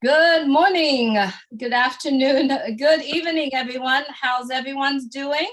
Good morning, good afternoon, good evening, everyone. How's everyone's doing?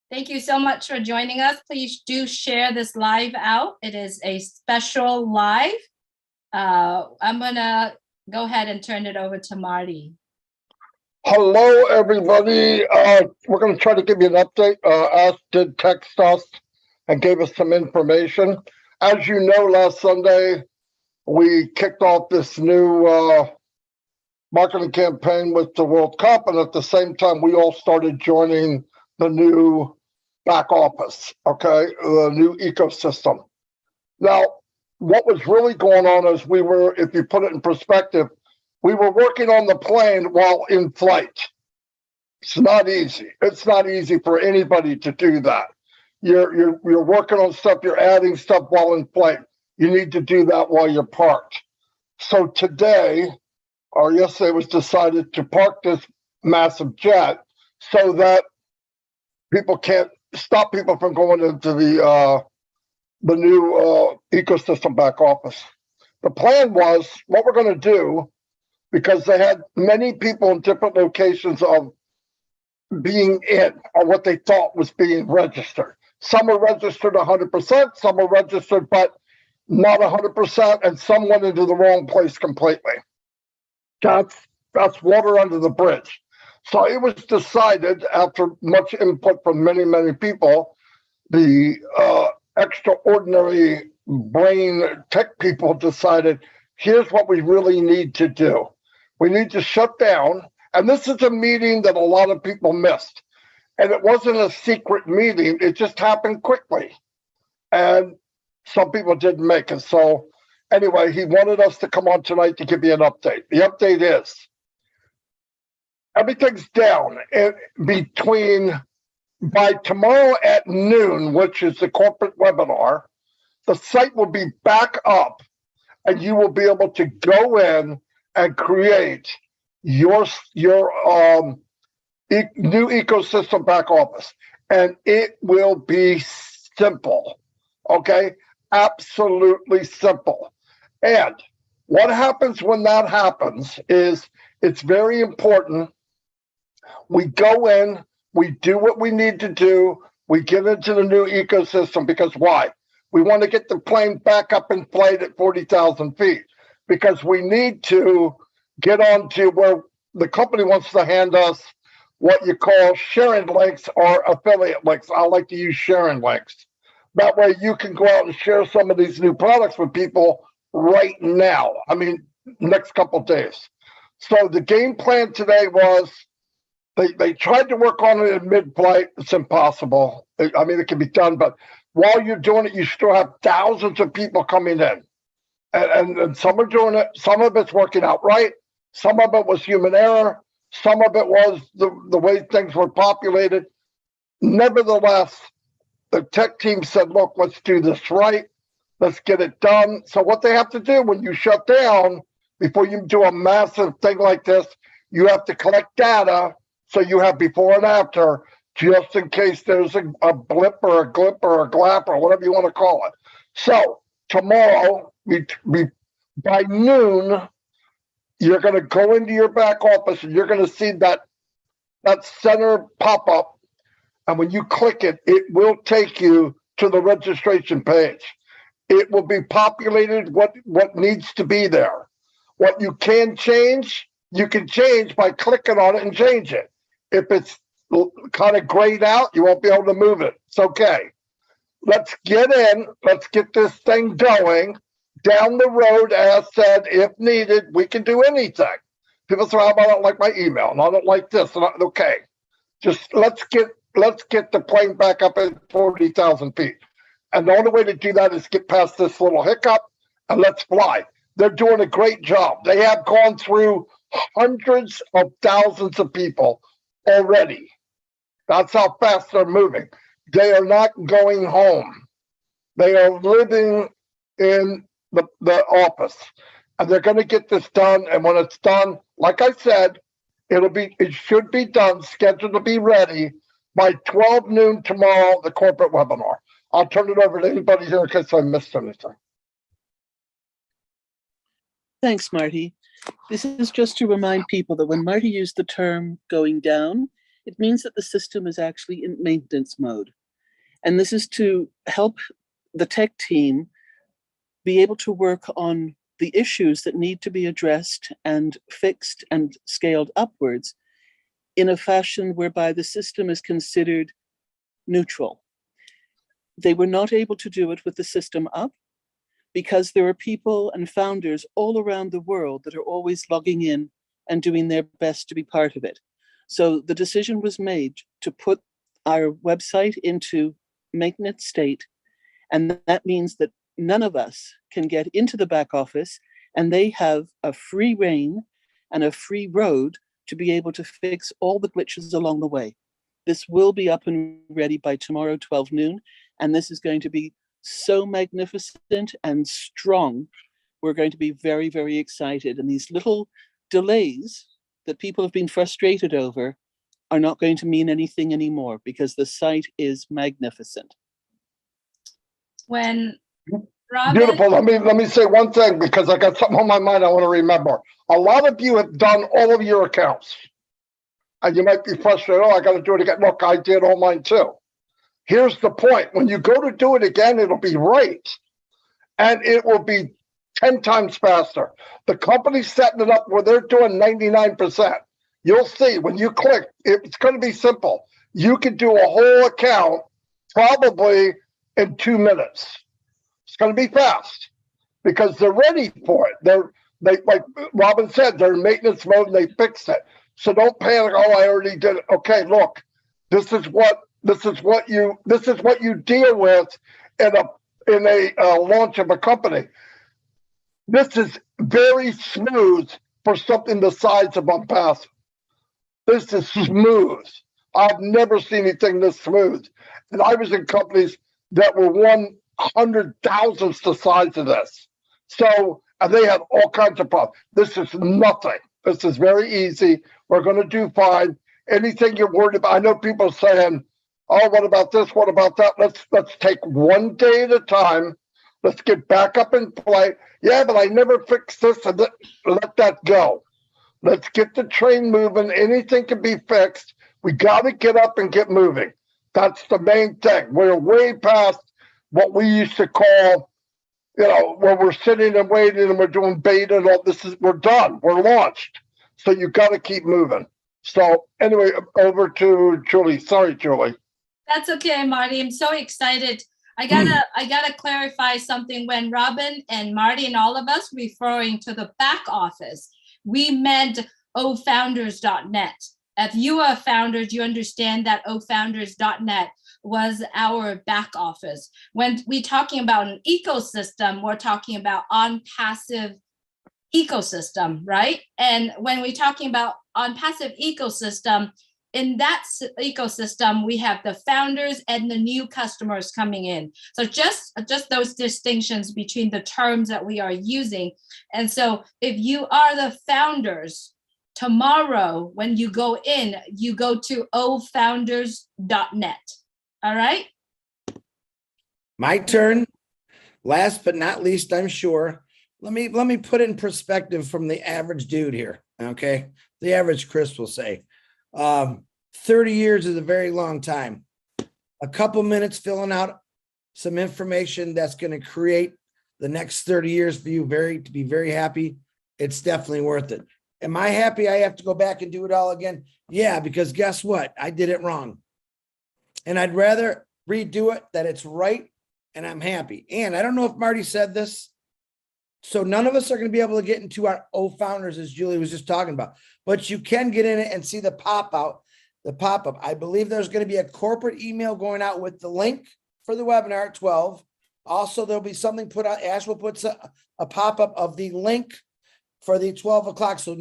Thank you so much for joining us. Please do share this live out. It is a special live. I'm gonna go ahead and turn it over to Marty. Hello, everybody. We're going to try to give you an update. Ash did text us and gave us some information. As you know, last Sunday, we kicked off this new marketing campaign with the World Cup, and at the same time, we all started joining the new back office, okay, the new ecosystem. Now, what was really going on is if you put it in perspective, we were working on the plane while in flight. It's not easy. It's not easy for anybody to do that. You're working on stuff, you're adding stuff while in flight. You need to do that while you're parked. So today, or yesterday, it was decided to park this massive jet so that people can't stop people from going into the new ecosystem back office. The plan was what we're going to do, because they had many people in different locations of being in, or what they thought was being registered. Some are registered 100%, some are registered but not 100%, and some went into the wrong place completely. That's water under the bridge. So it was decided, after much input from many, many people, the extraordinary brain tech people decided, here's what we really need to do. We need to shut down. And this is a meeting that a lot of people missed. And it wasn't a secret meeting. It just happened quickly. And some people didn't make it. So anyway, he wanted us to come on tonight to give you an update. The update is everything's down by tomorrow at noon, which is the corporate webinar. The site will be back up and you will be able to go in and create your new ecosystem back office. And it will be simple, okay? Absolutely simple. And what happens when that happens is it's very important. We go in, we do what we need to do, we get into the new ecosystem, because why? We want to get the plane back up in flight at 40,000 feet, because we need to get on to where the company wants to hand us what you call sharing links or affiliate links. I like to use sharing links. That way you can go out and share some of these new products with people right now. I mean, next couple of days. So the game plan today was they tried to work on it in mid-flight. It's impossible. I mean, it can be done, but while you're doing it, you still have thousands of people coming in. And some are doing it. Some of it's working out right. Some of it was human error. Some of it was the way things were populated. Nevertheless, the tech team said, look, let's do this right. Let's get it done. So what they have to do when you shut down, before you do a massive thing like this, you have to collect data. So you have before and after, just in case there's a blip or a glip or a glap or whatever you want to call it. So tomorrow, by noon, you're going to go into your back office and you're going to see that center pop up. And when you click it, it will take you to the registration page. It will be populated what needs to be there. What you can change by clicking on it and change it. If it's kind of grayed out, you won't be able to move it. It's okay. Let's get in. Let's get this thing going. Down the road, as said, if needed, we can do anything. People say, I don't like my email, and I don't like this. And okay, just let's get the plane back up at 40,000 feet. And the only way to do that is get past this little hiccup and let's fly. They're doing a great job. They have gone through hundreds of thousands of people already. That's how fast they're moving. They are not going home. They are living in the office, and they're going to get this done. And when it's done, like I said, it should be done, scheduled to be ready by 12 noon tomorrow, the corporate webinar. I'll turn it over to anybody here in case I missed anything. Thanks, Marty. This is just to remind people that when Marty used the term going down, it means that the system is actually in maintenance mode. And this is to help the tech team be able to work on the issues that need to be addressed and fixed and scaled upwards in a fashion whereby the system is considered neutral. They were not able to do it with the system up because there are people and founders all around the world that are always logging in and doing their best to be part of it. So the decision was made to put our website into maintenance state. And that means that none of us can get into the back office, and they have a free rein and a free road to be able to fix all the glitches along the way. This will be up and ready by tomorrow, 12 noon. And this is going to be so magnificent and strong. We're going to be very, very excited. And these little delays that people have been frustrated over are not going to mean anything anymore because the site is magnificent. When Robin, Beautiful. Let me say one thing because I got something on my mind I want to remember. A lot of you have done all of your accounts. And you might be frustrated, oh, I got to do it again. Look, I did all mine too. Here's the point. When you go to do it again, it'll be right. And it will be 10 times faster. The company's setting it up where they're doing 99%. You'll see when you click, it's going to be simple. You can do a whole account probably in 2 minutes. It's going to be fast because they're ready for it. They like Robin said, they're in maintenance mode and they fixed it. So don't panic. Oh, I already did it. Okay, look, this is what you deal with in a launch of a company. This is very smooth for something the size of ONPASSIVE. This is smooth. I've never seen anything this smooth. And I was in companies that were 100,000th the size of this. So, and they had all kinds of problems. This is nothing. This is very easy. We're going to do fine. Anything you're worried about, I know people are saying, oh, what about this? What about that? Let's take one day at a time. Let's get back up and play. Yeah, but I never fixed this. And let that go. Let's get the train moving. Anything can be fixed. We got to get up and get moving. That's the main thing. We're way past what we used to call, where we're sitting and waiting and we're doing beta and all this. We're done. We're launched. So you got to keep moving. So anyway, over to Julie. Sorry, Julie. that's okay, Marty. I'm so excited. I gotta clarify something. When Robin and Marty and all of us referring to the back office, we meant ofounders.net. If you are founders, you understand that ofounders.net was our back office. When we're talking about an ecosystem, we're talking about ONPASSIVE ecosystem, right? And when we're talking about ONPASSIVE ecosystem, in that ecosystem, we have the founders and the new customers coming in. So just those distinctions between the terms that we are using. And so if you are the founders, tomorrow when you go in, you go to ofounders.net. All right? My turn. Last but not least, I'm sure. Let me put it in perspective from the average dude here. Okay. The average Chris will say. 30 years is a very long time. A couple minutes filling out some information that's going to create the next 30 years for you to be very happy. It's definitely worth it. Am I happy I have to go back and do it all again? Yeah, because guess what? I did it wrong. And I'd rather redo it that it's right and I'm happy. And I don't know if Marty said this. So none of us are going to be able to get into our founders as Julie was just talking about, but you can get in it and see the pop-up. I believe there's going to be a corporate email going out with the link for the webinar at 12. Also, there'll be something put out. Ash will put a pop-up of the link for the 12 o'clock. So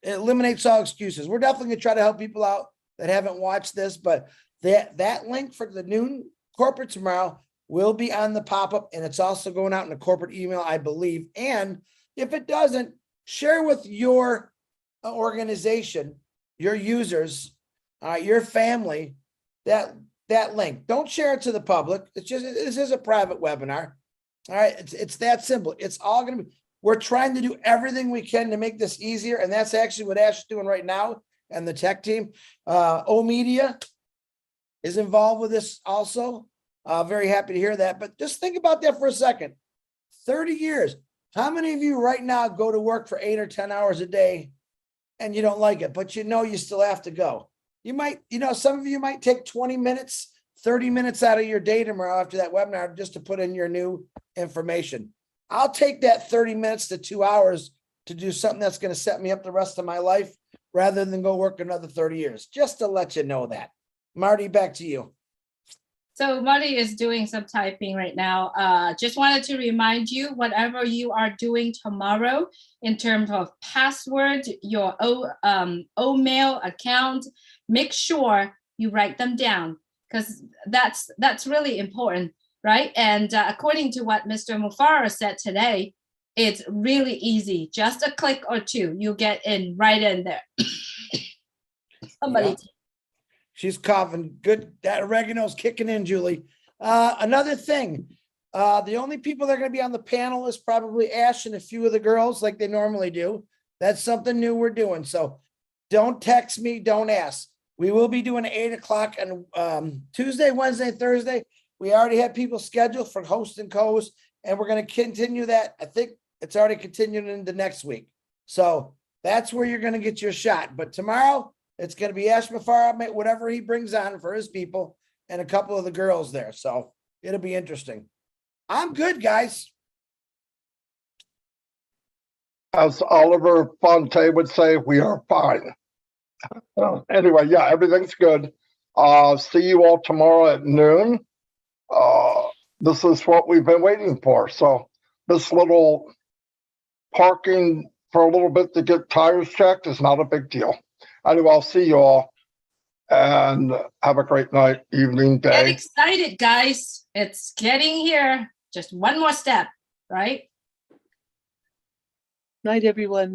it eliminates all excuses. We're definitely going to try to help people out that haven't watched this, but that link for the noon corporate tomorrow will be on the pop-up, and it's also going out in a corporate email, I believe. And if it doesn't, share with your organization, your users, your family, that link. Don't share it to the public. This is a private webinar. All right. It's that simple. It's all going to be, We're trying to do everything we can to make this easier. And that's actually what Ash is doing right now and the tech team. O Media is involved with this also. Very happy to hear that. But just think about that for a second. 30 years. How many of you right now go to work for 8 or 10 hours a day and you don't like it, but you know you still have to go? You might, some of you might take 20 minutes, 30 minutes out of your day tomorrow after that webinar just to put in your new information. I'll take that 30 minutes to 2 hours to do something that's going to set me up the rest of my life rather than go work another 30 years, just to let you know that. Marty, back to you. So Marty is doing some typing right now. Just wanted to remind you, whatever you are doing tomorrow in terms of password, your mail account, make sure you write them down, because that's really important, right? And according to what Mr. Mufara said today, it's really easy. Just a click or two, you get right in there. Somebody. Yeah. She's coughing. Good. That oregano's kicking in, Julie. Another thing, the only people that are going to be on the panel is probably Ash and a few of the girls like they normally do. That's something new we're doing. So don't text me. Don't ask. We will be doing 8 o'clock on Tuesday, Wednesday, Thursday. We already have people scheduled for host and co-host, and we're going to continue that. I think it's already continuing into next week. So that's where you're going to get your shot. But tomorrow, it's going to be Ash Mufara, whatever he brings on for his people, and a couple of the girls there. So it'll be interesting. I'm good, guys. As Oliver Fonte would say, we are fine. Anyway, yeah, everything's good. See you all tomorrow at noon. This is what we've been waiting for. So this little parking for a little bit to get tires checked is not a big deal. Anyway, I'll see you all and have a great night, evening, day. Get excited, guys. It's getting here. Just one more step, right? Night, everyone.